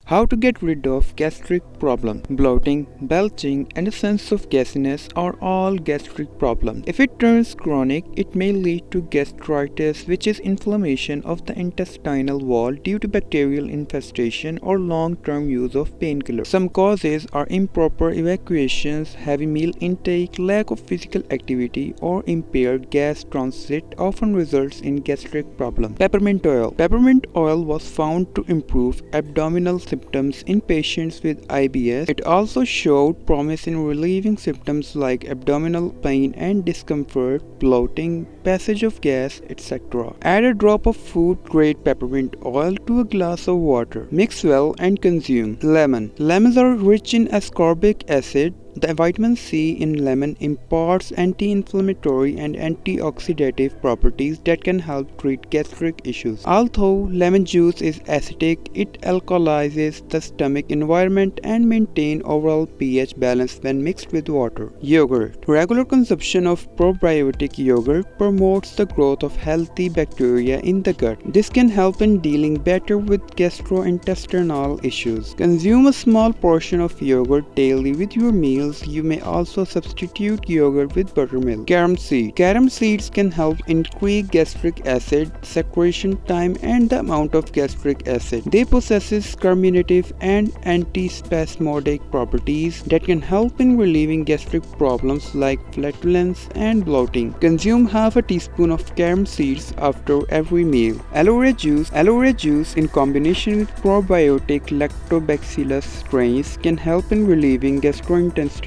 How to get rid of gastric problem. Bloating, belching, and a sense of gassiness are all gastric problems. If it turns chronic, it may lead to gastritis, which is inflammation of the intestinal wall due to bacterial infestation or long-term use of painkillers. Some causes are improper evacuations, heavy meal intake, lack of physical activity, or impaired gas transit often results in gastric problem. Peppermint oil. Peppermint oil was found to improve abdominal symptoms in patients with IBS. It also showed promise in relieving symptoms like abdominal pain and discomfort, bloating, passage of gas, etc. Add a drop of food-grade peppermint oil to a glass of water. Mix well and consume. Lemon. Lemons are rich in ascorbic acid. The vitamin C in lemon imparts anti-inflammatory and antioxidative properties that can help treat gastric issues. Although lemon juice is acidic, it alkalizes the stomach environment and maintains overall pH balance when mixed with water. Yogurt. Regular consumption of probiotic yogurt promotes the growth of healthy bacteria in the gut. This can help in dealing better with gastrointestinal issues. Consume a small portion of yogurt daily with your meals. You may also substitute yogurt with buttermilk. Carom seed. Carom seeds can help increase gastric acid secretion time and the amount of gastric acid. They possess carminative and antispasmodic properties that can help in relieving gastric problems like flatulence and bloating. Consume half a teaspoon of carom seeds after every meal. Aloe vera juice. Aloe vera juice in combination with probiotic lactobacillus strains can help in relieving gastrointestinal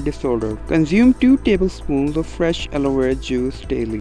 disorder. Consume 2 tablespoons of fresh aloe vera juice daily.